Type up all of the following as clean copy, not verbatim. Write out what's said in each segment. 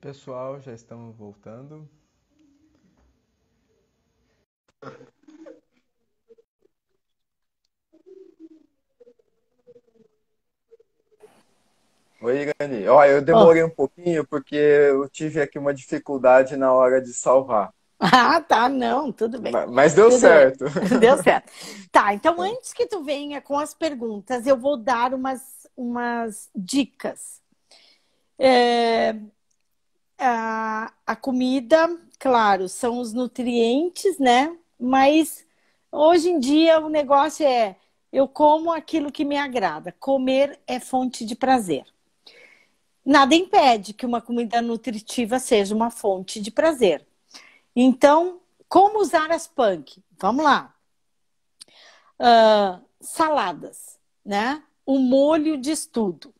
Pessoal, já estamos voltando. Oi, Gani. Ó, eu Ó. demorei um pouquinho porque eu tive aqui uma dificuldade na hora de salvar. Ah, tá, não, tudo bem. Mas deu Tudo bem. certo. Deu certo. Tá, então antes que tu venha com as perguntas, eu vou dar umas dicas. É, a comida, claro, são os nutrientes, né? Mas hoje em dia o negócio é eu como aquilo que me agrada. Comer é fonte de prazer. Nada impede que uma comida nutritiva seja uma fonte de prazer. Então, como usar as punk? Vamos lá. Saladas, né? O molho diz tudo.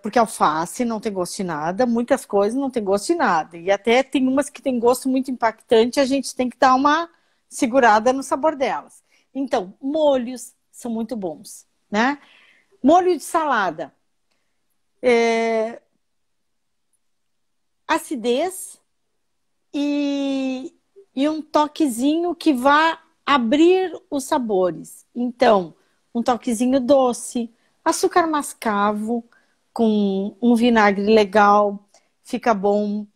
Porque alface não tem gosto de nada, muitas coisas não tem gosto de nada. E até tem umas que tem gosto muito impactante, a gente tem que dar uma segurada no sabor delas. Então, molhos são muito bons, né? Molho de salada. Acidez e, e um toquezinho que vá abrir os sabores. Então, um toquezinho doce, açúcar mascavo com um vinagre legal, fica bom.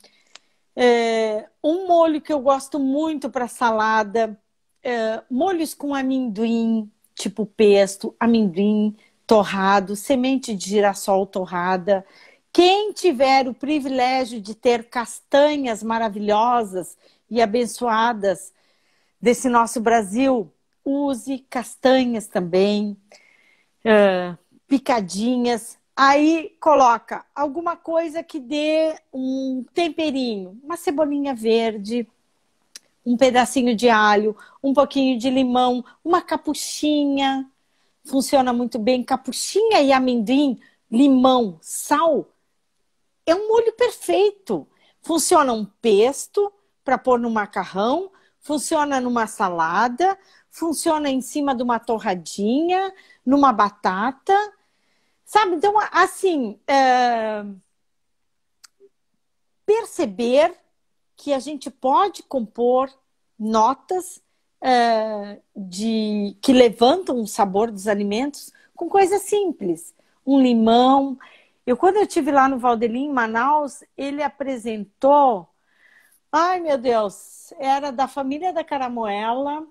Um molho que eu gosto muito para salada, molhos com amendoim, tipo pesto, amendoim torrado, semente de girassol torrada. Quem tiver o privilégio de ter castanhas maravilhosas e abençoadas desse nosso Brasil, use castanhas também, picadinhas. Aí coloca alguma coisa que dê um temperinho, uma cebolinha verde, um pedacinho de alho, um pouquinho de limão, uma capuchinha. Funciona muito bem. Capuchinha e amendoim, limão, sal. É um molho perfeito. Funciona um pesto para pôr no macarrão, funciona numa salada, funciona em cima de uma torradinha, numa batata. Sabe? Então, assim, perceber que a gente pode compor notas que levantam o sabor dos alimentos com coisas simples. Um limão. Quando eu estive lá no Valdelim, em Manaus, ele apresentou. Ai, meu Deus, era da família da caramoela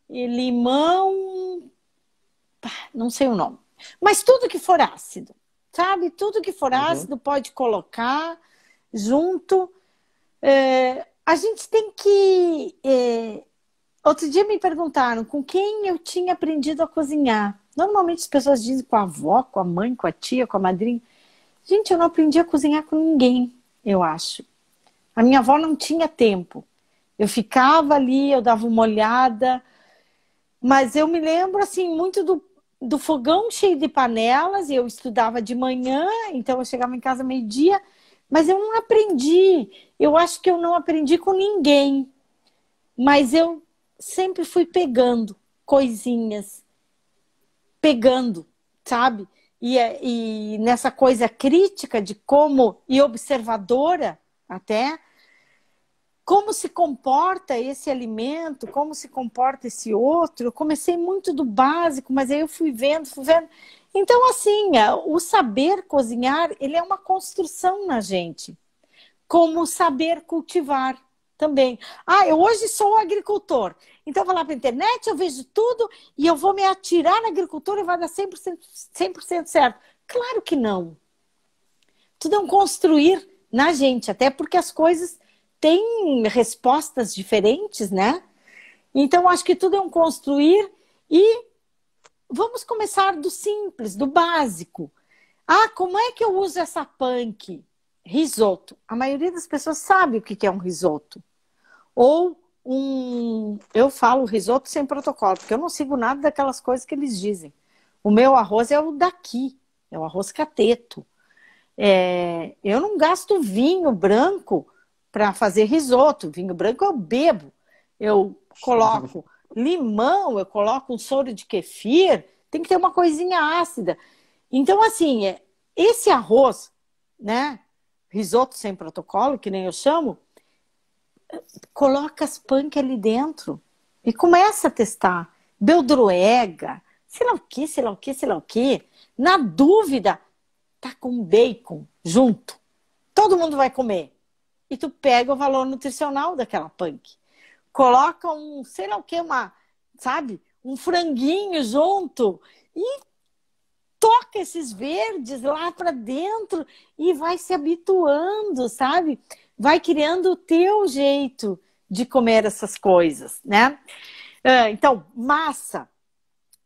e limão, não sei o nome. Mas tudo que for ácido, sabe? Tudo que for Uhum. ácido pode colocar junto. A gente tem que. Outro dia me perguntaram com quem eu tinha aprendido a cozinhar. Normalmente as pessoas dizem com a avó, com a mãe, com a tia, com a madrinha. Gente, eu não aprendi a cozinhar com ninguém, eu acho. A minha avó não tinha tempo. Eu ficava ali, eu dava uma olhada, mas eu me lembro assim muito do fogão cheio de panelas. Eu estudava de manhã, então eu chegava em casa meio-dia, mas eu não aprendi. Eu acho que eu não aprendi com ninguém, mas eu sempre fui pegando coisinhas, pegando, sabe? E nessa coisa crítica de como, e observadora até, como se comporta esse alimento, como se comporta esse outro. Eu comecei muito do básico, mas aí eu fui vendo, fui vendo. Então, assim, o saber cozinhar, ele é uma construção na gente, como saber cultivar também. Ah, eu hoje sou agricultor, então eu vou lá para a internet, eu vejo tudo e eu vou me atirar na agricultura e vai dar 100% certo. Claro que não. Tudo é um construir na gente, até porque as coisas têm respostas diferentes, né? Então, acho que tudo é um construir e vamos começar do simples, do básico. Ah, como é que eu uso essa punk? Risoto. A maioria das pessoas sabe o que é um risoto. Ou um. Eu falo risoto sem protocolo, porque eu não sigo nada daquelas coisas que eles dizem. O meu arroz é o daqui, é o arroz cateto. Eu não gasto vinho branco para fazer risoto. Vinho branco eu bebo. Eu coloco limão, eu coloco um soro de kefir, tem que ter uma coisinha ácida. Então, assim, esse arroz, né? risoto sem protocolo, que nem eu chamo, coloca as punk ali dentro e começa a testar. Beldroega, sei lá o que, sei lá o que, sei lá o que. Na dúvida, tá com bacon junto. Todo mundo vai comer. E tu pega o valor nutricional daquela punk. Coloca um, sei lá o que, sabe? Um franguinho junto. E toca esses verdes lá para dentro e vai se habituando, sabe? Vai criando o teu jeito de comer essas coisas, né? Então, massa,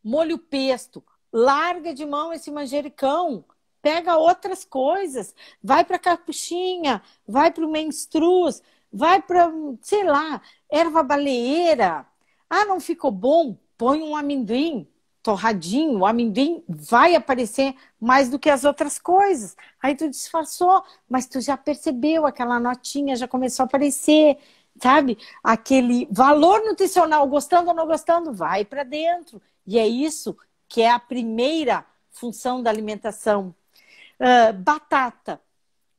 molho pesto, larga de mão esse manjericão, pega outras coisas, vai para capuchinha, vai para o menstruz, vai para, sei lá, erva baleeira. Ah, não ficou bom? Põe um amendoim torradinho, o amendoim vai aparecer mais do que as outras coisas. Aí tu disfarçou, mas tu já percebeu, aquela notinha já começou a aparecer, sabe? Aquele valor nutricional, gostando ou não gostando, vai para dentro. E é isso que é a primeira função da alimentação. Batata.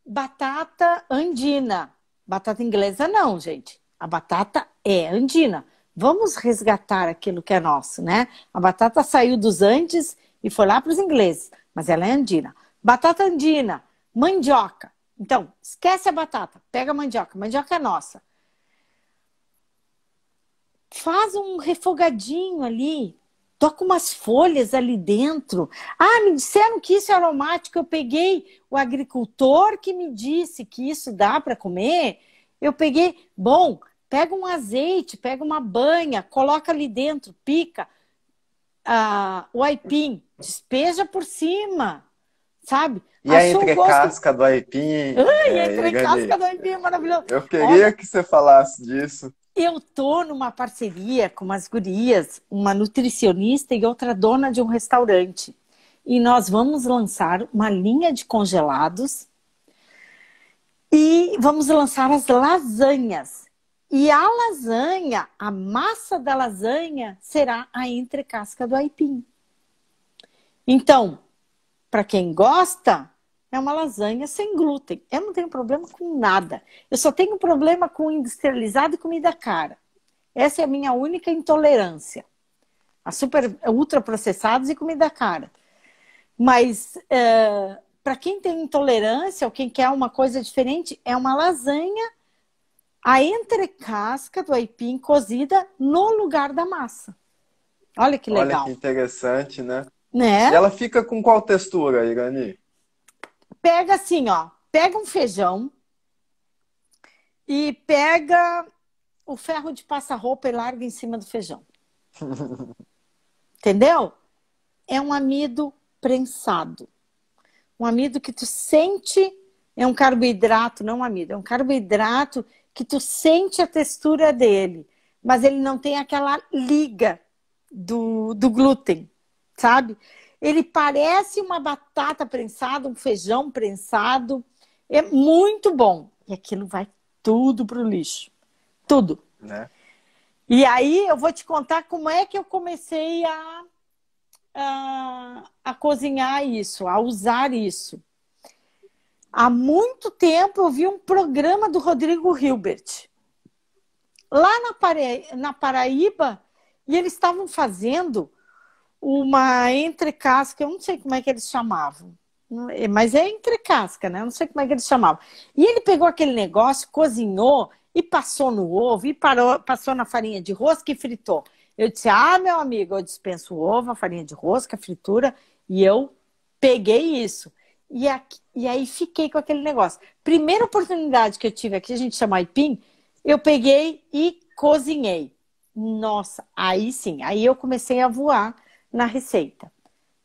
Batata andina. Batata inglesa não, gente. A batata é andina. Vamos resgatar aquilo que é nosso, né? A batata saiu dos Andes e foi lá para os ingleses, mas ela é andina. Batata andina, mandioca. Então, esquece a batata, pega a mandioca. Mandioca é nossa. Faz um refogadinho ali, toca umas folhas ali dentro. Ah, me disseram que isso é aromático. Eu peguei o agricultor que me disse que isso dá para comer. Eu peguei, bom, pega um azeite, pega uma banha, coloca ali dentro, pica o aipim, despeja por cima, sabe? E a entrecasca do aipim? Ai, a entrecasca do aipim é maravilhoso. Eu queria que você falasse disso. Eu tô numa parceria com umas gurias, uma nutricionista e outra dona de um restaurante. E nós vamos lançar uma linha de congelados e vamos lançar as lasanhas. E a lasanha, a massa da lasanha será a entrecasca do aipim. Então, para quem gosta, é uma lasanha sem glúten. Eu não tenho problema com nada. Eu só tenho problema com industrializado e comida cara. Essa é a minha única intolerância. A ultraprocessados e comida cara. Mas para quem tem intolerância ou quem quer uma coisa diferente, é uma lasanha, a entrecasca do aipim cozida no lugar da massa. Olha que legal. Olha que interessante, né? Né? E ela fica com qual textura, Irani? Pega assim, ó. Pega um feijão e pega o ferro de passar roupa e larga em cima do feijão. Entendeu? É um amido prensado. Um amido que tu sente, é um carboidrato, não um amido, é um carboidrato que tu sente a textura dele, mas ele não tem aquela liga do glúten, sabe? Ele parece uma batata prensada, um feijão prensado, é muito bom. E aquilo vai tudo pro lixo, tudo. Né? E aí eu vou te contar como é que eu comecei a cozinhar isso, a usar isso. Há muito tempo eu vi um programa do Rodrigo Hilbert, lá na Paraíba, e eles estavam fazendo uma entrecasca, eu não sei como é que eles chamavam, mas é entrecasca, né? Eu não sei como é que eles chamavam. E ele pegou aquele negócio, cozinhou e passou no ovo, e passou na farinha de rosca e fritou. Eu disse, meu amigo, eu dispenso o ovo, a farinha de rosca, a fritura, e eu peguei isso. E aí fiquei com aquele negócio. Primeira oportunidade que eu tive aqui, a gente chama aipim, eu peguei e cozinhei. Nossa, aí sim, aí eu comecei a voar na receita,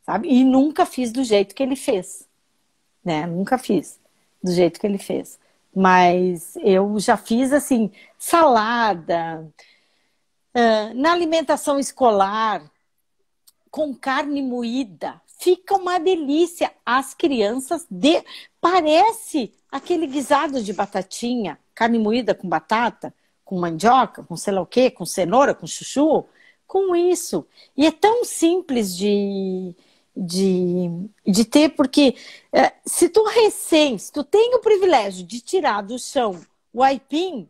sabe? E nunca fiz do jeito que ele fez, né? Nunca fiz do jeito que ele fez. Mas eu já fiz, assim, salada, na alimentação escolar, com carne moída. Fica uma delícia. As crianças parece aquele guisado de batatinha, carne moída com batata, com mandioca, com sei lá o quê, com cenoura, com chuchu, com isso. E é tão simples de de ter, porque se tu tem o privilégio de tirar do chão o aipim,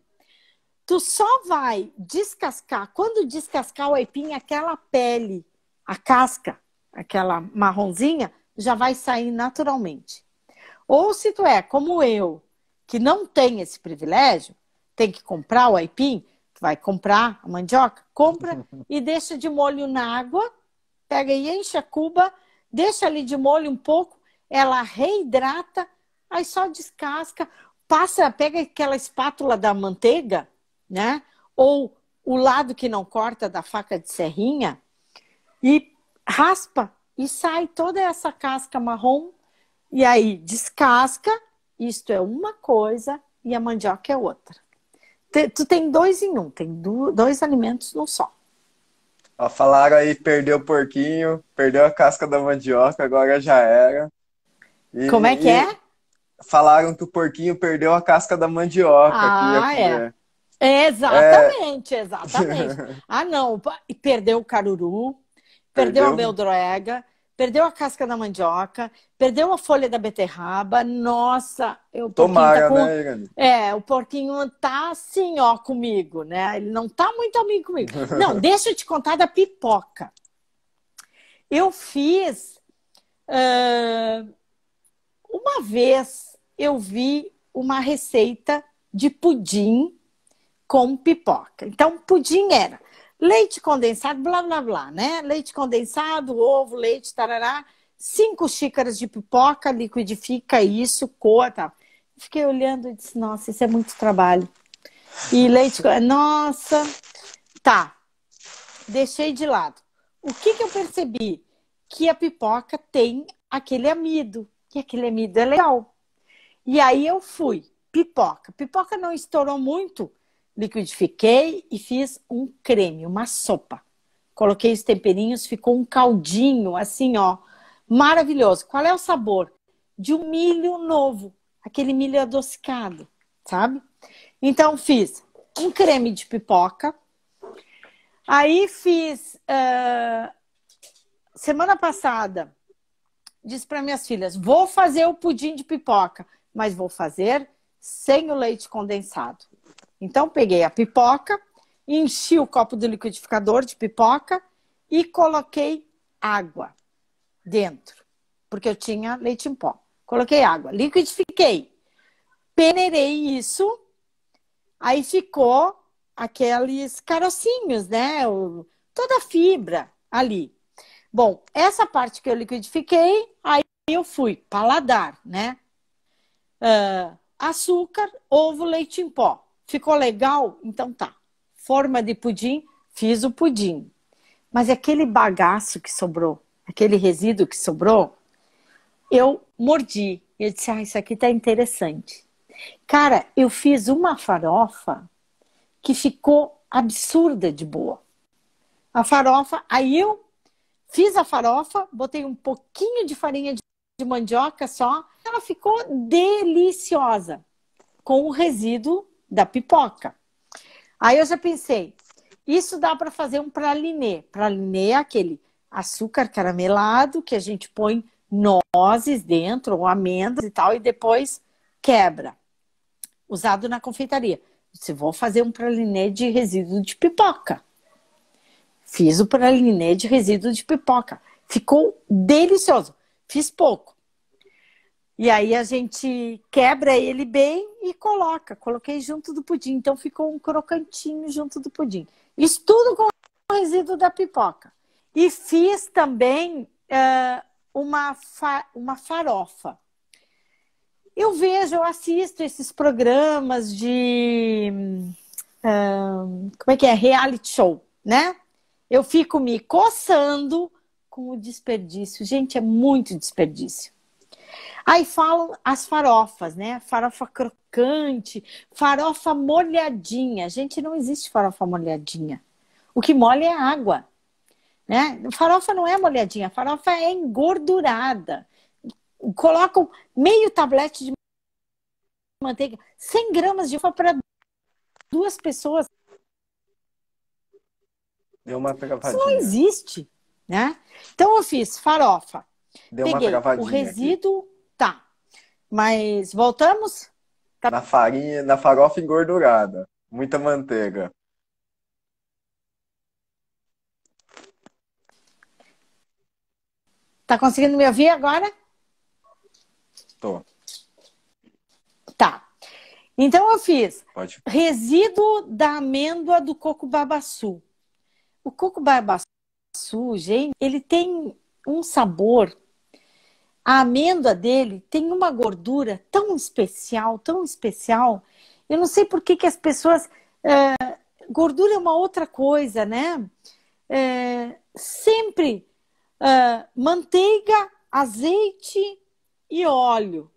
tu só vai descascar, quando descascar o aipim, aquela pele, a casca, aquela marronzinha, já vai sair naturalmente. Ou se tu é como eu, que não tem esse privilégio, tem que comprar o aipim, tu vai comprar a mandioca, compra e deixa de molho na água, pega e enche a cuba, deixa ali de molho um pouco, ela reidrata, aí só descasca, pega aquela espátula da manteiga, né? Ou o lado que não corta da faca de serrinha e raspa e sai toda essa casca marrom e aí descasca, isto é uma coisa e a mandioca é outra. Tu tem dois em um, tem dois alimentos num só. Ó, falaram aí, perdeu o porquinho, perdeu a casca da mandioca, agora já era. Como é que E é? falaram que o porquinho perdeu a casca da mandioca, que ia Ah, é. comer. É, Exatamente, exatamente. Ah, não, e perdeu o caruru, perdeu a perdeu? beldroega, perdeu a casca da mandioca, perdeu a folha da beterraba. Nossa, o porquinho tá Tomara, com. né, Irani? É, o porquinho tá assim, ó, comigo, né? Ele não tá muito amigo comigo. Não, deixa eu te contar da pipoca. Eu fiz. ah, uma vez eu vi uma receita de pudim com pipoca. Então, pudim era leite condensado, blá, blá, blá, né? Leite condensado, ovo, leite, tarará. 5 xícaras de pipoca, liquidifica isso, coa, tá. Fiquei olhando e disse, nossa, isso é muito trabalho. E leite, nossa, tá. Deixei de lado. O que eu percebi? Que a pipoca tem aquele amido. E aquele amido é legal. E aí eu fui. Pipoca. Pipoca não estourou muito. Liquidifiquei e fiz um creme, uma sopa. Coloquei os temperinhos, ficou um caldinho assim, ó, maravilhoso. Qual é o sabor? De um milho novo, aquele milho adocicado, sabe? Então fiz um creme de pipoca. Aí fiz semana passada, disse para minhas filhas, vou fazer o pudim de pipoca, mas vou fazer sem o leite condensado. Então, peguei a pipoca, enchi o copo do liquidificador de pipoca e coloquei água dentro, porque eu tinha leite em pó. Coloquei água, liquidifiquei, peneirei isso, aí ficou aqueles carocinhos, né? Toda a fibra ali. Bom, essa parte que eu liquidifiquei, aí eu fui paladar, né? Açúcar, ovo, leite em pó. Ficou legal? Então tá. Forma de pudim, fiz o pudim. Mas aquele bagaço que sobrou, aquele resíduo que sobrou, eu mordi. Eu disse, isso aqui tá interessante. Cara, eu fiz uma farofa que ficou absurda de boa. A farofa, aí eu fiz a farofa, botei um pouquinho de farinha de mandioca só, ela ficou deliciosa, com o resíduo da pipoca. Aí eu já pensei, isso dá para fazer um pralinê. Pralinê é aquele açúcar caramelado que a gente põe nozes dentro, ou amêndoas e tal, e depois quebra. Usado na confeitaria. Se vou fazer um pralinê de resíduo de pipoca. Fiz o pralinê de resíduo de pipoca. Ficou delicioso. Fiz pouco. E aí a gente quebra ele bem e coloca. Coloquei junto do pudim. Então ficou um crocantinho junto do pudim. Isso tudo com o resíduo da pipoca. E fiz também uma farofa. Eu assisto esses programas de... como é que é? Reality show, né? Eu fico me coçando com o desperdício. Gente, é muito desperdício. Aí falam as farofas, né? Farofa crocante, farofa molhadinha. Gente, não existe farofa molhadinha. O que molha é água, né? Farofa não é molhadinha, farofa é engordurada. Colocam meio tablete de manteiga, 100 gramas de farofa para 2 pessoas. Deu uma Isso não travadinha. existe, né? Então eu fiz farofa Deu uma Peguei o travadinha aqui. resíduo, tá. Mas voltamos? Tá, Na farinha, na farofa engordurada. Muita manteiga. tá conseguindo me ouvir agora? Tô. Tá. Então eu fiz Pode. resíduo da amêndoa do coco babaçu. O coco babaçu, gente, ele tem um sabor. A amêndoa dele tem uma gordura tão especial, tão especial. Eu não sei por que que as pessoas. Gordura é uma outra coisa, né? Sempre manteiga, azeite e óleo.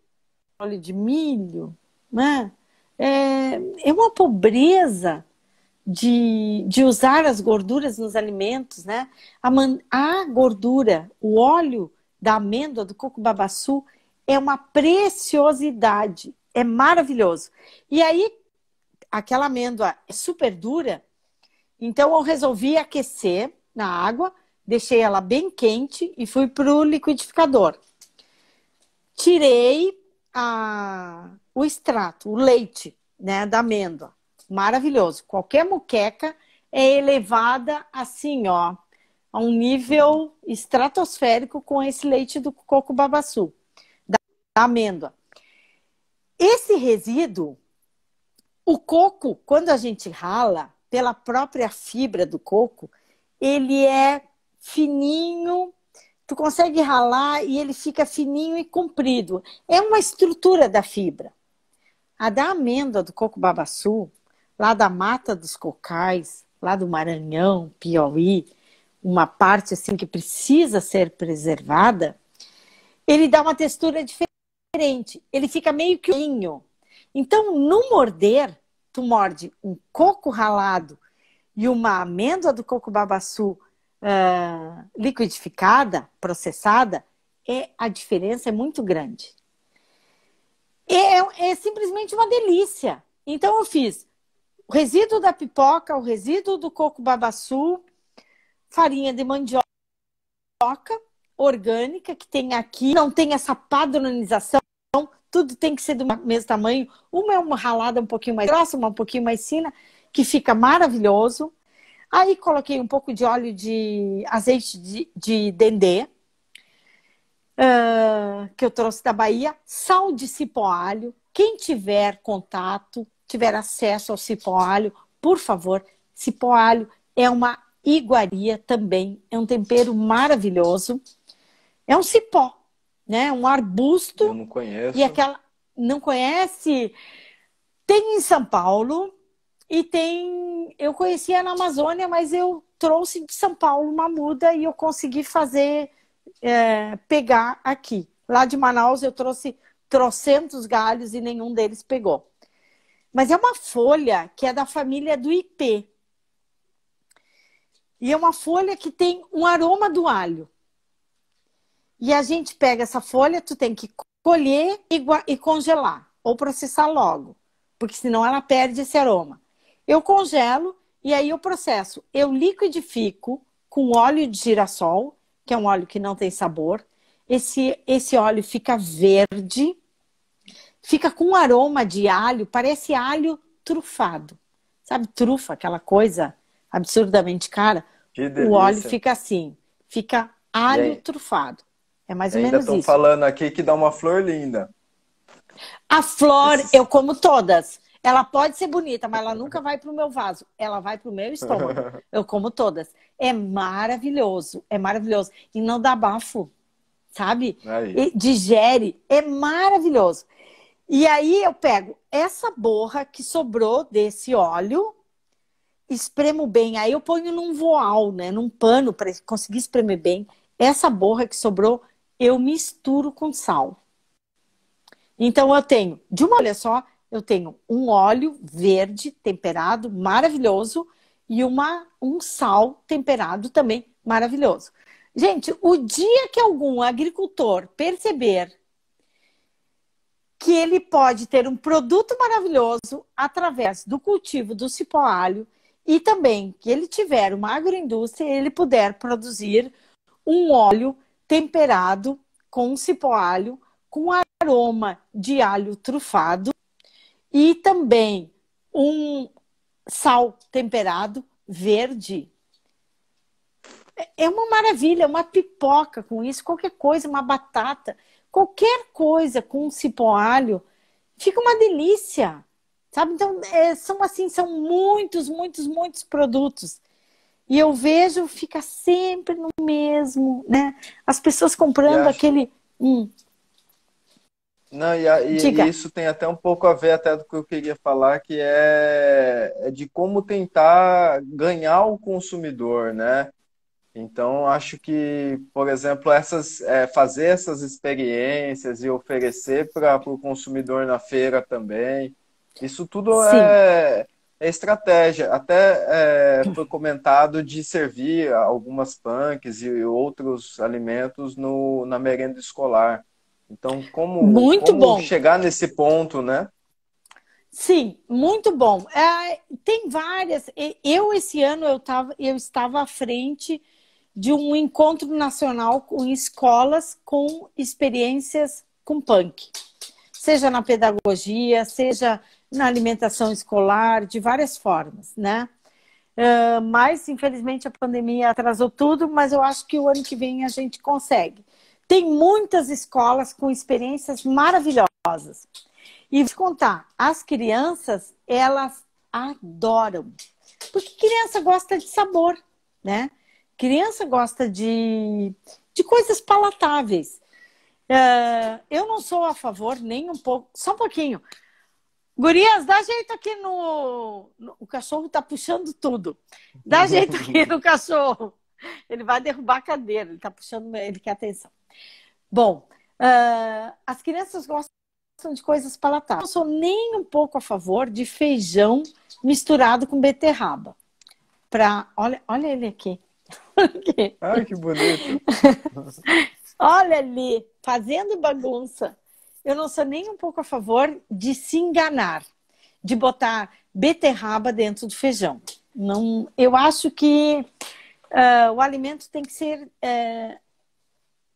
Óleo de milho, né? É uma pobreza de usar as gorduras nos alimentos, né? A gordura, o óleo da amêndoa, do coco babaçu, é uma preciosidade, é maravilhoso. E aí, aquela amêndoa é super dura, então eu resolvi aquecer na água, deixei ela bem quente e fui para o liquidificador. Tirei o extrato, o leite, né, da amêndoa. Maravilhoso. Qualquer moqueca é elevada assim, ó, a um nível estratosférico com esse leite do coco babaçu, da amêndoa. Esse resíduo, o coco, quando a gente rala, pela própria fibra do coco, ele é fininho, tu consegue ralar e ele fica fininho e comprido. É uma estrutura da fibra. A da amêndoa do coco babaçu, lá da Mata dos Cocais, lá do Maranhão, Piauí, uma parte assim que precisa ser preservada, ele dá uma textura diferente. Ele fica meio que linho. Então, no morder, tu morde um coco ralado e uma amêndoa do coco babaçu liquidificada, processada, a diferença é muito grande. É simplesmente uma delícia. Então eu fiz o resíduo da pipoca, o resíduo do coco babaçu, farinha de mandioca orgânica que tem aqui, não tem essa padronização, tudo tem que ser do mesmo tamanho. Uma é uma ralada um pouquinho mais grossa, uma um pouquinho mais fina, que fica maravilhoso. Aí coloquei um pouco de óleo de azeite de dendê, que eu trouxe da Bahia, sal de cipó alho. Quem tiver contato, tiver acesso ao cipó alho, por favor, cipó alho é uma iguaria também, é um tempero maravilhoso. É um cipó, né? Um Eu arbusto não e conheço. aquela não conhece? Tem em São Paulo e tem, eu conhecia na Amazônia, mas eu trouxe de São Paulo uma muda e eu consegui fazer pegar aqui. Lá de Manaus eu trouxe trocentos galhos e nenhum deles pegou. Mas é uma folha que é da família do ipê. E é uma folha que tem um aroma do alho. E a gente pega essa folha, tu tem que colher e congelar, ou processar logo, porque senão ela perde esse aroma. Eu congelo e aí eu processo. Eu liquidifico com óleo de girassol, que é um óleo que não tem sabor. Esse óleo fica verde, fica com um aroma de alho, parece alho trufado. Sabe, trufa, aquela coisa absurdamente cara? Que O óleo delícia. fica assim, fica E alho aí, trufado. É mais ou ainda menos estão isso. falando aqui que dá uma flor linda. A flor, Esses... eu como todas. Ela pode ser bonita, mas ela nunca vai para o meu vaso. Ela vai para o meu estômago. Eu como todas. É maravilhoso, é maravilhoso. E não dá bafo, sabe? Aí. E digere, é maravilhoso. E aí eu pego essa borra que sobrou desse óleo, espremo bem. Aí eu ponho num voal, né? Num pano para conseguir espremer bem. Essa borra que sobrou, eu misturo com sal. Então eu tenho, de uma olha só, eu tenho um óleo verde temperado maravilhoso e um sal temperado também maravilhoso. Gente, o dia que algum agricultor perceber que ele pode ter um produto maravilhoso através do cultivo do cipó alho e também que ele tiver uma agroindústria, ele puder produzir um óleo temperado com cipó alho, com aroma de alho trufado e também um sal temperado verde. É uma maravilha, uma pipoca com isso, qualquer coisa, uma batata, qualquer coisa com cipó alho, fica uma delícia, sabe? Então, são assim, são muitos, muitos, muitos produtos. E eu vejo, fica sempre no mesmo, né? As pessoas E comprando acho, aquele... não, e Diga. isso tem até um pouco a ver até do que eu queria falar, que é de como tentar ganhar o consumidor, né? Então, acho que, por exemplo, fazer essas experiências e oferecer para o consumidor na feira também, isso tudo Sim, é estratégia. Até foi comentado de servir algumas punks e outros alimentos na merenda escolar. Então, muito como bom. chegar nesse ponto, né? Sim, muito bom. Tem várias. Esse ano, eu estava à frente de um encontro nacional com escolas com experiências com punk. Seja na pedagogia, seja na alimentação escolar, de várias formas, né? Mas, infelizmente, a pandemia atrasou tudo, mas eu acho que o ano que vem a gente consegue. Tem muitas escolas com experiências maravilhosas. E vou te contar, as crianças, elas adoram. Porque criança gosta de sabor, né? Criança gosta de coisas palatáveis. Eu não sou a favor nem um pouco, só um pouquinho. Gurias, dá jeito aqui o cachorro tá puxando tudo. Dá jeito aqui no cachorro. Ele vai derrubar a cadeira, ele tá puxando, ele quer atenção. Bom, as crianças gostam de coisas palatáveis. Eu não sou nem um pouco a favor de feijão misturado com beterraba. Olha ele aqui. Ai, que bonito. Olha ali, fazendo bagunça. Eu não sou nem um pouco a favor de se enganar, de botar beterraba dentro do feijão. Não, eu acho que o alimento tem que ser.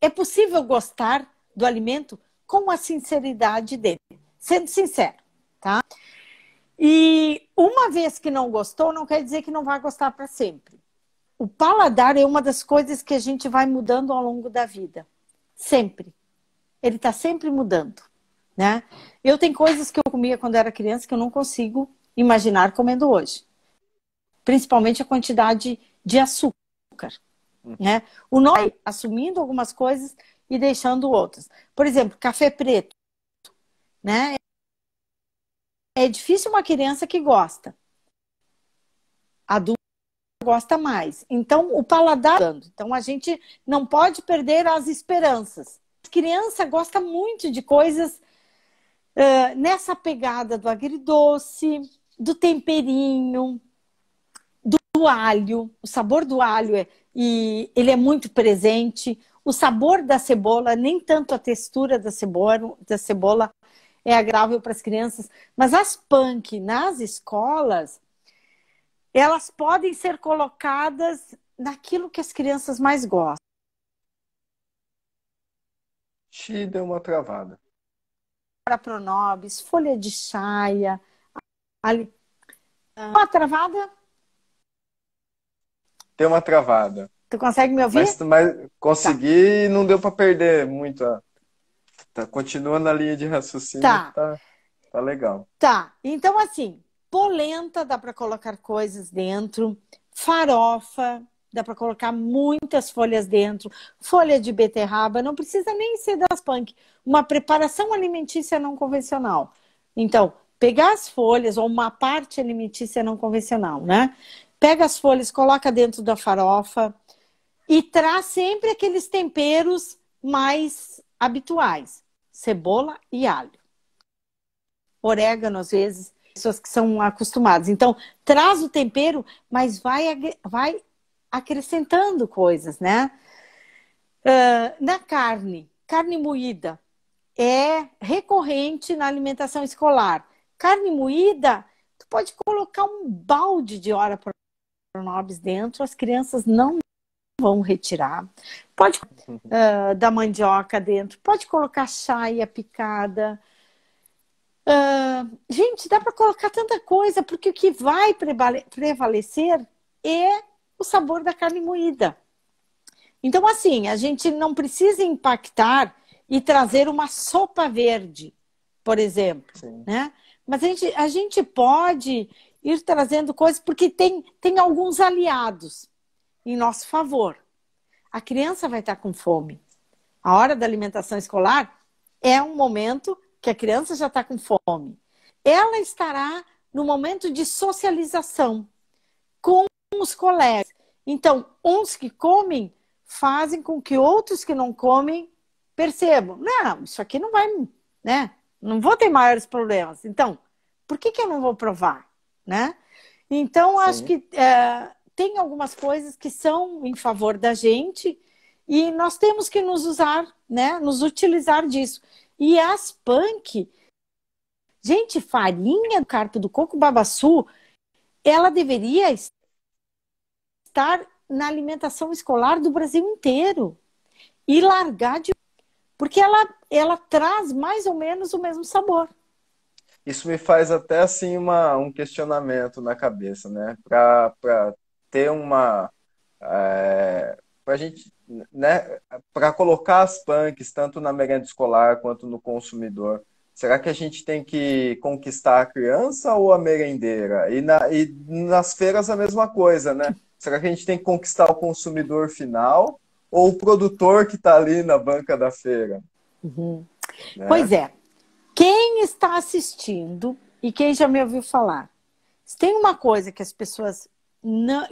É possível gostar do alimento com a sinceridade dele, sendo sincero, tá? E uma vez que não gostou, não quer dizer que não vai gostar para sempre. O paladar é uma das coisas que a gente vai mudando ao longo da vida. Sempre. Ele está sempre mudando, né? Eu tenho coisas que eu comia quando era criança que eu não consigo imaginar comendo hoje. Principalmente a quantidade de açúcar, né? O nós assumindo algumas coisas e deixando outras. Por exemplo, café preto, né? É difícil uma criança que gosta. Adulto gosta mais. Então, o paladar... Então, a gente não pode perder as esperanças. A criança gosta muito de coisas nessa pegada do agridoce, do temperinho, do alho. O sabor do alho ele é muito presente. O sabor da cebola, nem tanto a textura da cebola é agradável para as crianças. Mas as punk nas escolas, elas podem ser colocadas naquilo que as crianças mais gostam. Te deu uma travada. Para pronobis, folha de chaia. Ali... Uma travada? Deu uma travada. Tu consegue me ouvir? Mas Tá, consegui e não deu para perder muito. Continua na linha de raciocínio que tá, tá legal. tá. Então, assim, polenta dá para colocar coisas dentro, farofa dá para colocar muitas folhas dentro, folha de beterraba, não precisa nem ser das punk. Uma preparação alimentícia não convencional. Então, pegar as folhas ou uma parte alimentícia não convencional, né? Pega as folhas, coloca dentro da farofa e traz sempre aqueles temperos mais habituais. Cebola e alho. Orégano, às vezes, pessoas que são acostumadas. Então, traz o tempero, mas vai acrescentando coisas, né? Na carne moída é recorrente na alimentação escolar. Carne moída, tu pode colocar um balde de ora pronobis dentro, as crianças não vão retirar. Pode da mandioca dentro, pode colocar chaia picada. Gente, dá para colocar tanta coisa, porque o que vai prevalecer é o sabor da carne moída. Então, assim, a gente não precisa impactar e trazer uma sopa verde, por exemplo, né? Mas a gente pode ir trazendo coisas, porque tem alguns aliados em nosso favor. A criança vai estar com fome. A hora da alimentação escolar é um momento que a criança já está com fome. Ela estará no momento de socialização com os colegas. Então, uns que comem fazem com que outros que não comem percebam. Não, isso aqui não vai, né? Não vou ter maiores problemas. Então, por que eu não vou provar, né? Então, acho que tem algumas coisas que são em favor da gente e nós temos que nos usar, né? Nos utilizar disso. E as punk, gente, farinha do carpo do coco babaçu, ela deveria estar na alimentação escolar do Brasil inteiro e largar de... Porque ela traz mais ou menos o mesmo sabor. Isso me faz até assim um questionamento na cabeça, né? Para ter uma... para gente, né? Para colocar as punks tanto na merenda escolar quanto no consumidor, será que a gente tem que conquistar a criança ou a merendeira? E nas feiras a mesma coisa, né? Será que a gente tem que conquistar o consumidor final ou o produtor que está ali na banca da feira? Uhum. Né? Pois é. Quem está assistindo e quem já me ouviu falar, se tem uma coisa que as pessoas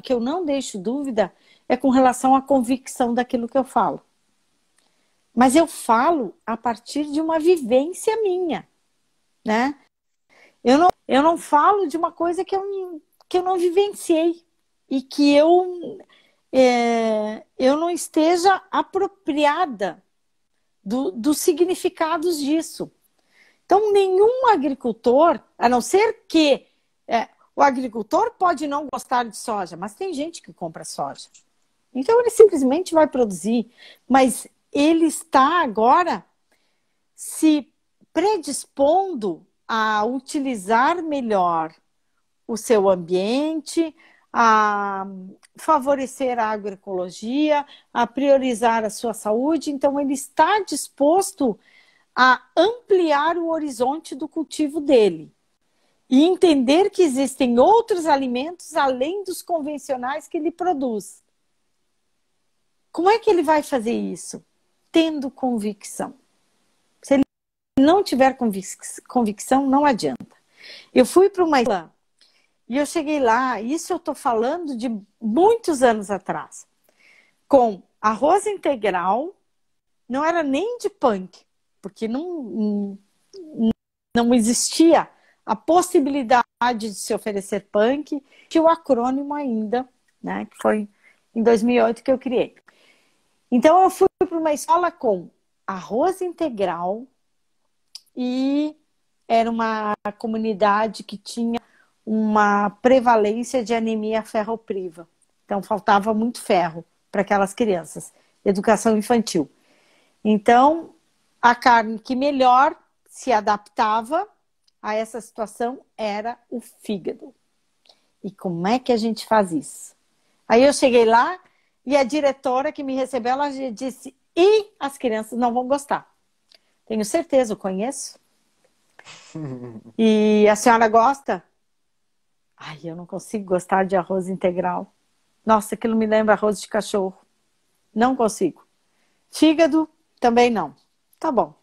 que eu não deixo dúvida, é com relação à convicção daquilo que eu falo. Mas eu falo a partir de uma vivência minha, né? Eu não falo de uma coisa que eu não vivenciei e que eu não esteja apropriada dos significados disso. Então, nenhum agricultor, a não ser que o agricultor pode não gostar de soja, mas tem gente que compra soja. Então, ele simplesmente vai produzir. Mas ele está agora se predispondo a utilizar melhor o seu ambiente, a favorecer a agroecologia, a priorizar a sua saúde. Então, ele está disposto a ampliar o horizonte do cultivo dele e entender que existem outros alimentos além dos convencionais que ele produz. Como é que ele vai fazer isso? Tendo convicção. Se ele não tiver convicção, não adianta. Eu fui para uma ilha e eu cheguei lá, isso eu estou falando de muitos anos atrás, com arroz integral, não era nem de punk, porque não existia a possibilidade de se oferecer punk, tinha o acrônimo ainda, né, que foi em 2008 que eu criei. Então eu fui para uma escola com arroz integral e era uma comunidade que tinha uma prevalência de anemia ferropriva. Então faltava muito ferro para aquelas crianças. Educação infantil. Então, a carne que melhor se adaptava a essa situação era o fígado. E como é que a gente faz isso? Aí eu cheguei lá e a diretora que me recebeu, ela disse, e as crianças não vão gostar. Tenho certeza, eu conheço. E a senhora gosta? Ai, eu não consigo gostar de arroz integral. Nossa, aquilo me lembra arroz de cachorro. Não consigo. Fígado, também não. Tá bom.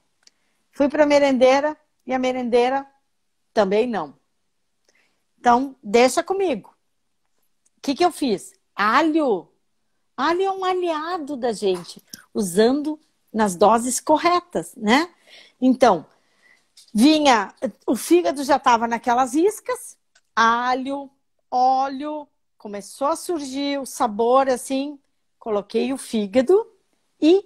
Fui para a merendeira e a merendeira também não. Então, deixa comigo. O que eu fiz? Alho. Alho é um aliado da gente, usando nas doses corretas, né? Então, o fígado já estava naquelas iscas, alho, óleo, começou a surgir o sabor assim, coloquei o fígado e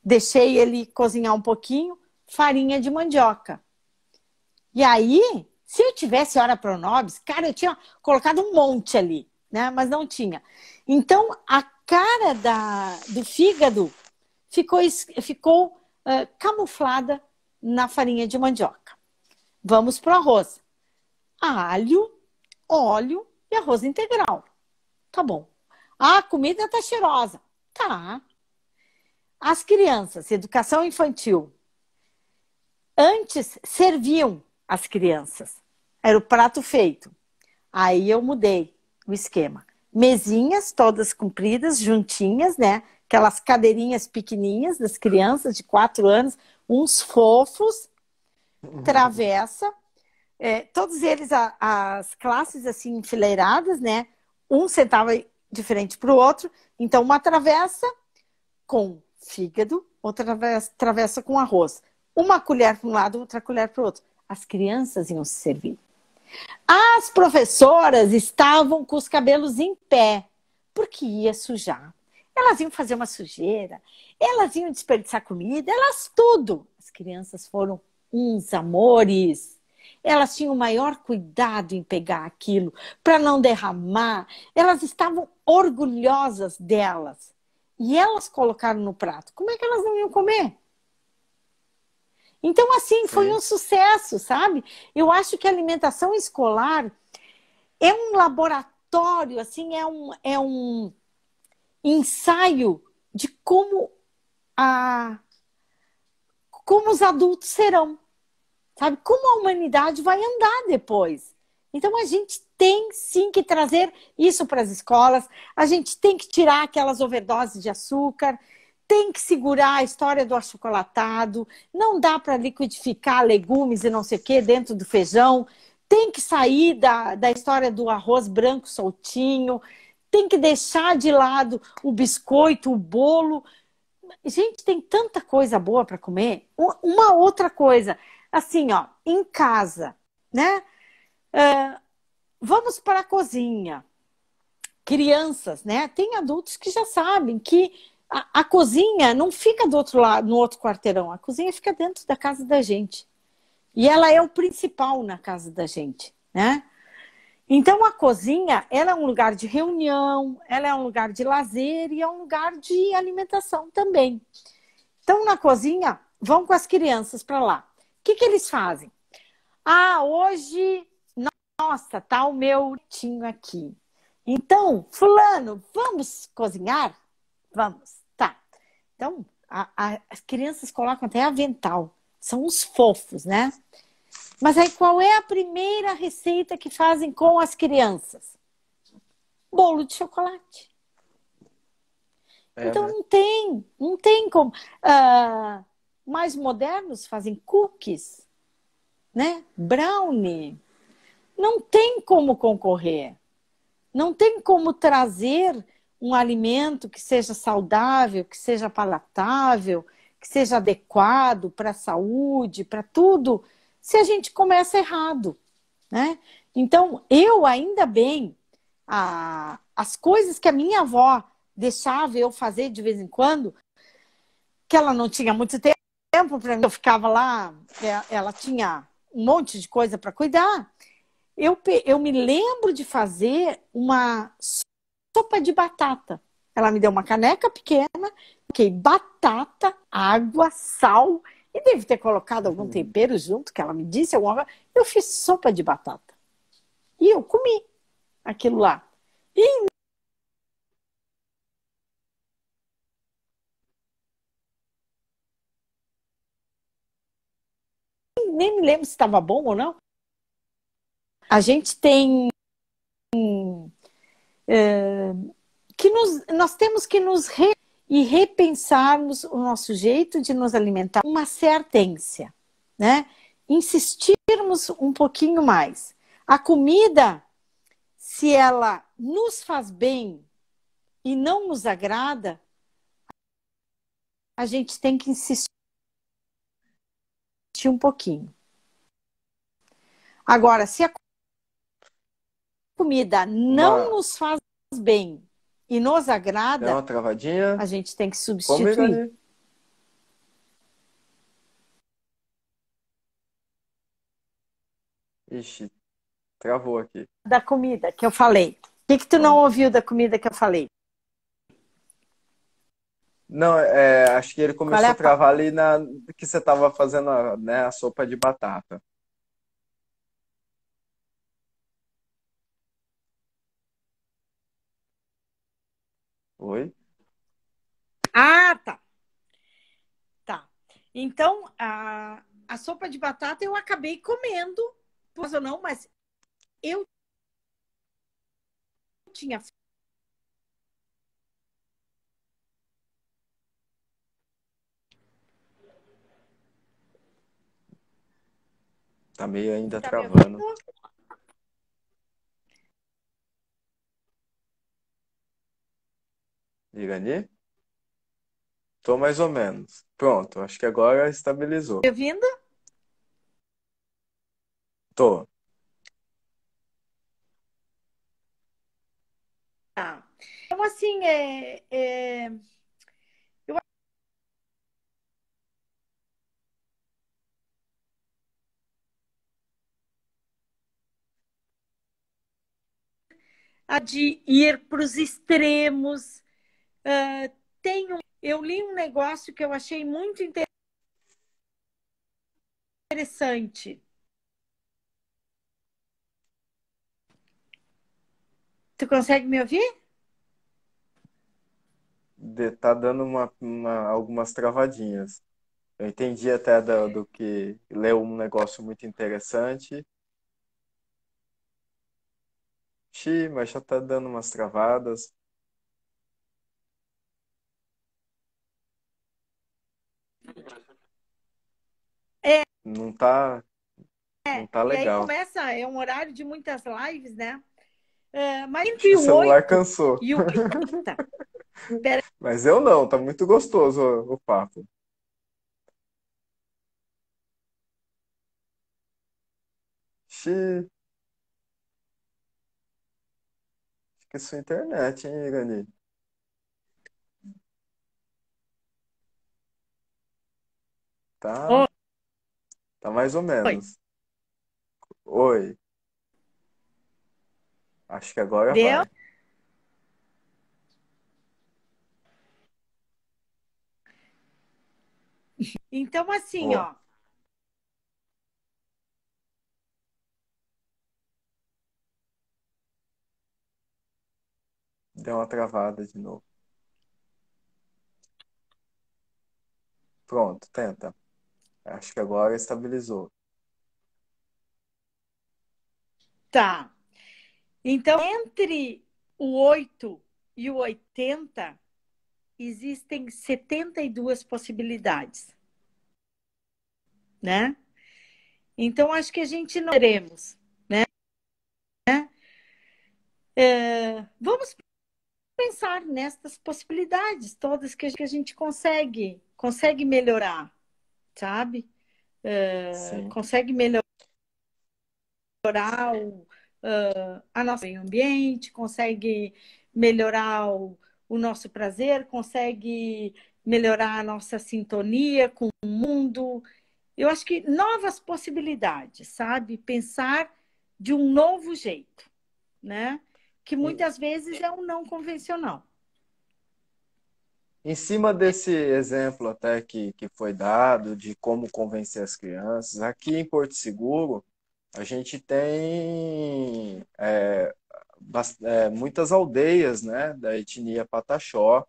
deixei ele cozinhar um pouquinho, farinha de mandioca. E aí, se eu tivesse hora pronobis, cara, eu tinha colocado um monte ali, né? Mas não tinha. Então, a cara do fígado ficou camuflada na farinha de mandioca. Vamos para o arroz. Alho, óleo e arroz integral. Tá bom. Ah, a comida tá cheirosa. Tá. As crianças, educação infantil, antes serviam as crianças. Era o prato feito. Aí eu mudei o esquema. Mesinhas todas compridas, juntinhas, né? Aquelas cadeirinhas pequenininhas das crianças de 4 anos, uns fofos, travessa, todos eles as classes assim enfileiradas, né? Um sentava de frente para o outro. Então, uma travessa com fígado, outra travessa com arroz. Uma colher para um lado, outra colher para o outro. As crianças iam se servir. As professoras estavam com os cabelos em pé, porque ia sujar. Elas iam fazer uma sujeira, elas iam desperdiçar comida, elas tudo. As crianças foram uns amores. Elas tinham o maior cuidado em pegar aquilo para não derramar. Elas estavam orgulhosas delas. E elas colocaram no prato. Como é que elas não iam comer? Então, assim, foi um sucesso, sabe? Eu acho que a alimentação escolar é um laboratório, assim, é um ensaio de como os adultos serão, sabe? Como a humanidade vai andar depois. Então, a gente tem sim que trazer isso para as escolas, a gente tem que tirar aquelas overdoses de açúcar, tem que segurar a história do achocolatado, não dá para liquidificar legumes e não sei o que dentro do feijão, tem que sair da história do arroz branco soltinho, tem que deixar de lado o biscoito, o bolo. Gente, tem tanta coisa boa para comer. Uma outra coisa, assim, ó, em casa, né? Vamos para a cozinha. Crianças, né? Tem adultos que já sabem que a cozinha não fica do outro lado, no outro quarteirão. A cozinha fica dentro da casa da gente. E ela é o principal na casa da gente, né? Então, a cozinha, ela é um lugar de reunião, ela é um lugar de lazer e é um lugar de alimentação também. Então, na cozinha, vão com as crianças para lá. O que eles fazem? Ah, hoje, nossa, tá o meu tinho aqui. Então, fulano, vamos cozinhar? Vamos, tá. Então, as crianças colocam até avental. São os fofos, né? Mas aí qual é a primeira receita que fazem com as crianças? Bolo de chocolate. Então, né? não tem como. Mais modernos fazem cookies, né? Brownie. Não tem como concorrer. Não tem como trazer um alimento que seja saudável, que seja palatável, que seja adequado para a saúde, para tudo, se a gente começa errado, né? Então, eu ainda bem, as coisas que a minha avó deixava eu fazer de vez em quando, que ela não tinha muito tempo para mim, eu ficava lá, ela tinha um monte de coisa para cuidar. Eu me lembro de fazer uma sopa de batata. Ela me deu uma caneca pequena, coloquei batata, água, sal e deve ter colocado algum tempero junto, que ela me disse alguma coisa. Eu fiz sopa de batata. E eu comi aquilo lá. E nem me lembro se estava bom ou não. A gente tem nós temos que e repensarmos o nosso jeito de nos alimentar, uma certência, né? Insistirmos um pouquinho mais. A comida, se ela nos faz bem e não nos agrada, a gente tem que insistir um pouquinho. Agora, se a comida não Uma, nos faz bem e nos deu uma agrada, travadinha. a gente tem que Como, substituir. Irani? Ixi, travou aqui. Da comida que eu falei. O que tu não Não. ouviu da comida que eu falei? Não, acho que ele Qual é começou a a pauta? travar ali na que você estava fazendo né, a sopa de batata. Oi? Ah, tá, tá. Então, a sopa de batata eu acabei comendo, pois ou não, mas eu tinha. Tá meio ainda Tá me ouvindo? travando. Irani? Tô mais ou menos. Pronto, acho que agora estabilizou. Me ouvindo? Tô. Tá. Então, assim, eu de ir para os extremos. Eu li um negócio que eu achei muito interessante. Tu consegue me ouvir? Tá dando algumas travadinhas. Eu entendi até do que leu um negócio muito interessante. Xiii, mas já tá dando umas travadas. É, Não tá, não tá e aí legal. começa, é um horário de muitas lives, né? Mas Acho que entre o o celular 8 cansou. e o 80, pera, Mas eu não, tá muito gostoso o papo. Xiii, acho que é sua internet, hein, Irani? Tá, tá mais ou oi, menos. Oi, acho que agora deu? vai. Então, assim, Ó, ó, deu uma travada de novo. Pronto, tenta. Acho que agora estabilizou. tá. Então, entre o 8 e o 80, existem 72 possibilidades, né? Então, acho que a gente não teremos, né? Vamos pensar nestas possibilidades todas que a gente consegue melhorar, sabe? Sim. Consegue melhorar a nosso meio ambiente, consegue melhorar o nosso prazer, consegue melhorar a nossa sintonia com o mundo. Eu acho que novas possibilidades, sabe? Pensar de um novo jeito, né? Que E, muitas vezes é um não convencional. em cima desse exemplo até que foi dado de como convencer as crianças, aqui em Porto Seguro, a gente tem muitas aldeias, né, da etnia Pataxó,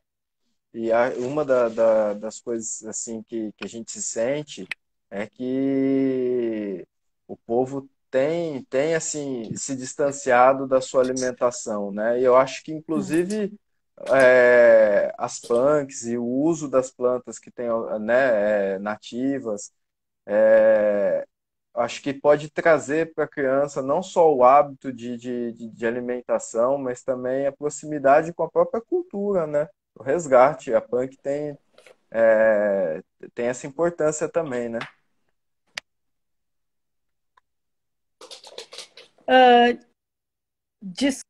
e uma das coisas assim que a gente se sente é que o povo tem assim se distanciado da sua alimentação, né? E eu acho que inclusive as punks e o uso das plantas que tem, né, nativas, acho que pode trazer para a criança não só o hábito de alimentação, mas também a proximidade com a própria cultura, né? O resgate. A punk tem essa importância também, né? Des-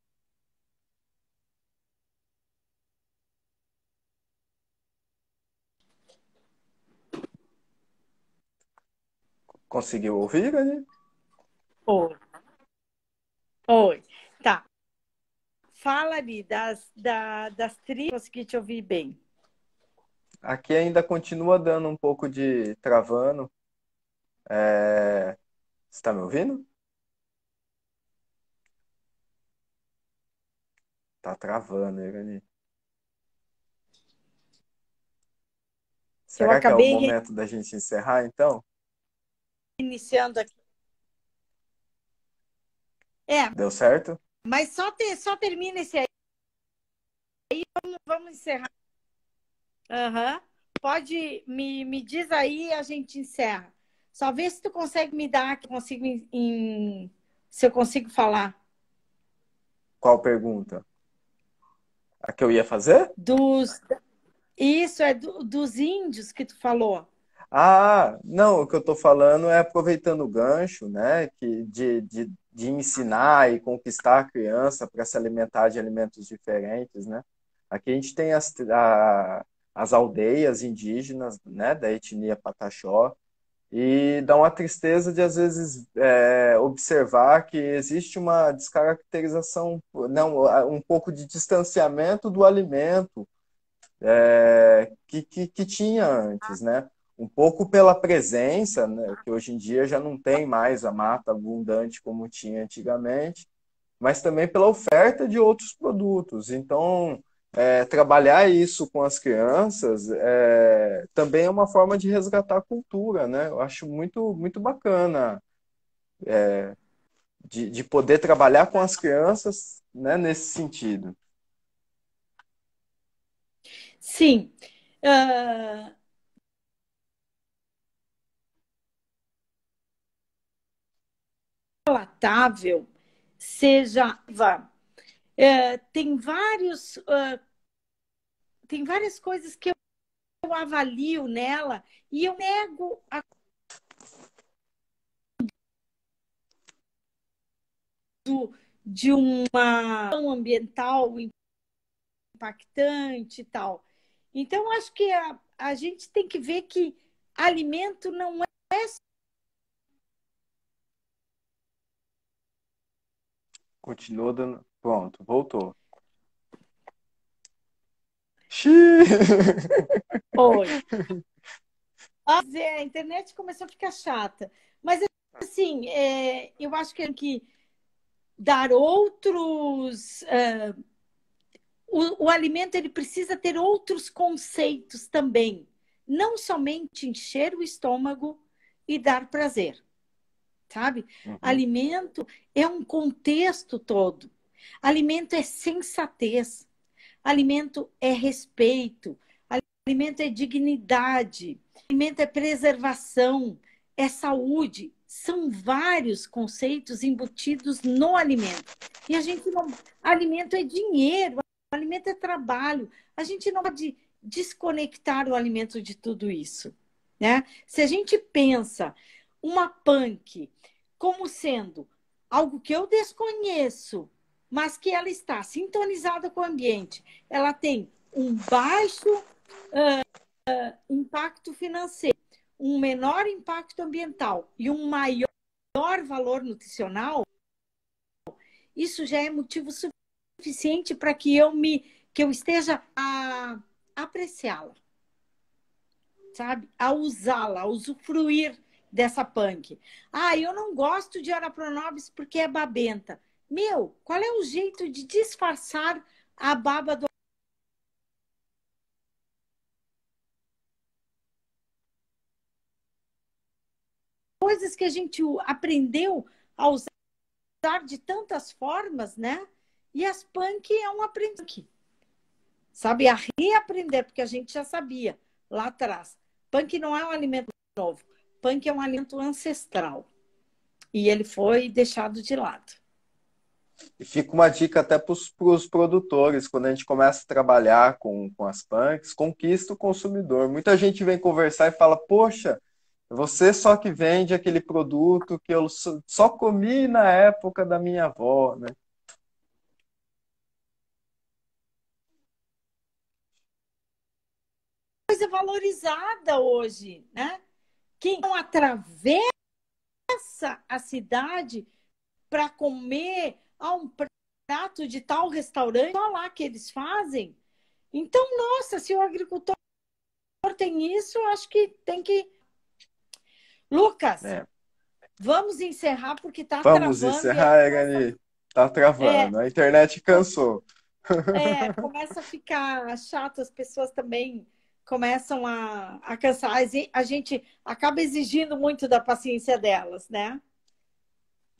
Conseguiu ouvir, né? Oi, oi. Tá. Fala ali das tribos que te ouvi bem. Aqui ainda continua dando um pouco de travando. É, você está me ouvindo? Tá travando, Irani. Eu Será que é o acabei momento da gente encerrar, então? reiniciando aqui. É, Deu certo? mas só termina esse aí, vamos encerrar. Aham. Pode, me diz aí e a gente encerra. Só vê se tu consegue me dar, que eu consigo se eu consigo falar. Qual pergunta? A que eu ia fazer? Dos, isso é dos índios que tu falou. Ah, não, o que eu estou falando é aproveitando o gancho, né, de ensinar e conquistar a criança para se alimentar de alimentos diferentes, né? Aqui a gente tem as aldeias indígenas, né, da etnia Pataxó, e dá uma tristeza de, às vezes, observar que existe uma descaracterização, não, um pouco de distanciamento do alimento que tinha antes, né? Um pouco pela presença, né, que hoje em dia já não tem mais a mata abundante como tinha antigamente, mas também pela oferta de outros produtos. Então, trabalhar isso com as crianças também é uma forma de resgatar a cultura, né? Eu acho muito, muito bacana de poder trabalhar com as crianças, né, nesse sentido. Sim. Ah, palatável, seja. Tem tem várias coisas que eu avalio nela e eu nego de uma ação ambiental impactante e tal. Então, acho que a gente tem que ver que alimento não é. Continua dando. Pronto, voltou. Xiii! Oi. A internet começou a ficar chata. Mas, assim, eu acho que tem que dar outros. O alimento ele precisa ter outros conceitos também. Não somente encher o estômago e dar prazer, sabe? Uhum. Alimento é um contexto todo. Alimento é sensatez. Alimento é respeito. Alimento é dignidade. Alimento é preservação. É saúde. São vários conceitos embutidos no alimento. E a gente não. Alimento é dinheiro, alimento é trabalho. A gente não pode desconectar o alimento de tudo isso, né? Se a gente pensa uma punk como sendo algo que eu desconheço, mas que ela está sintonizada com o ambiente, ela tem um baixo impacto financeiro, um menor impacto ambiental e um maior valor nutricional, isso já é motivo suficiente para que eu esteja a apreciá-la, sabe? A usá-la, a usufruir dessa punk. Ah, eu não gosto de Ora Pronobis porque é babenta. Meu, qual é o jeito de disfarçar a baba do coisas que a gente aprendeu a usar de tantas formas, né? E as punk é um aprendizado, sabe? A reaprender, porque a gente já sabia lá atrás. Punk não é um alimento novo, punk é um alimento ancestral. E ele foi deixado de lado. E fica uma dica até para os produtores, quando a gente começa a trabalhar com as punks, conquista o consumidor. Muita gente vem conversar e fala, poxa, você só que vende aquele produto que eu só comi na época da minha avó, né? Coisa valorizada hoje, né? Quem não atravessa a cidade para comer um prato de tal restaurante, olha lá que eles fazem. Então, nossa, se o agricultor consumidor tem isso, eu acho que tem que... Lucas, É. vamos encerrar porque está Vamos travando e aí encerrar, Irani. Tá é, travando. A internet cansou. começa a ficar chato, as pessoas também começam a cansar. A gente acaba exigindo muito da paciência delas, né?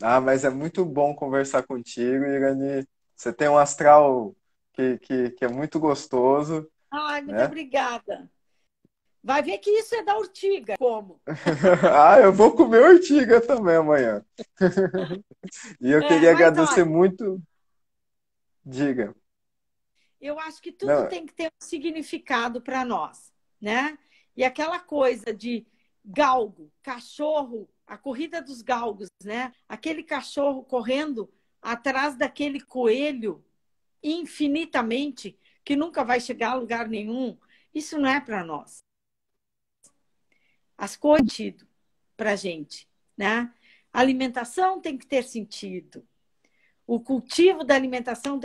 Ah, mas é muito bom conversar contigo, Irani. Você tem um astral que é muito gostoso, Ai, muito né? obrigada. Vai ver que isso é da urtiga. Como? Ah, eu vou comer ortiga também amanhã. E eu É, queria mas agradecer olha, muito. Diga. eu acho que tudo Não, tem que ter um significado para nós, né? E aquela coisa de galgo, cachorro, a corrida dos galgos, né? Aquele cachorro correndo atrás daquele coelho infinitamente, que nunca vai chegar a lugar nenhum, isso não é para nós. As coisas têm sentido para a gente, né? A alimentação tem que ter sentido. O cultivo da alimentação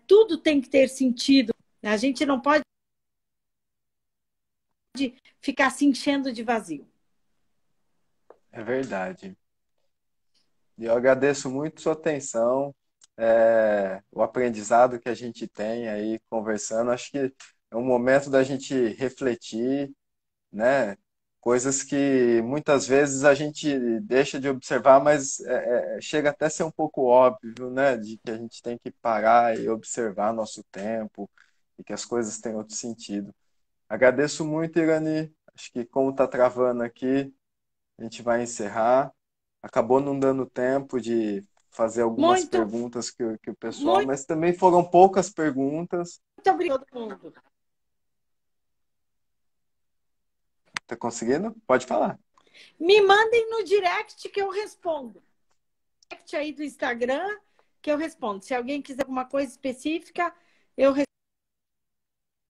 tudo tem que ter sentido. A gente não pode ficar se enchendo de vazio. é verdade. E eu agradeço muito sua atenção, o aprendizado que a gente tem aí conversando. Acho que é um momento da gente refletir, né? Coisas que muitas vezes a gente deixa de observar, mas chega até a ser um pouco óbvio, né? De que a gente tem que parar e observar nosso tempo e que as coisas têm outro sentido. Agradeço muito, Irani. Acho que como está travando aqui, a gente vai encerrar. Acabou não dando tempo de fazer algumas Muito, perguntas que o pessoal, muito mas também foram poucas perguntas. obrigada a todo mundo. Tá conseguindo? Pode falar. Me mandem no direct que eu respondo. Direct aí do Instagram que eu respondo. Se alguém quiser alguma coisa específica, eu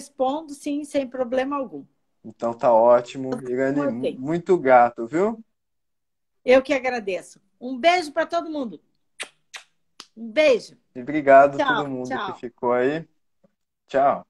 respondo sim, sem problema algum. Então tá ótimo. Irani, Como eu tenho. muito gato, viu? Eu que agradeço. Um beijo para todo mundo. Um beijo. E obrigado a todo Tchau, mundo que tchau. ficou aí. Tchau.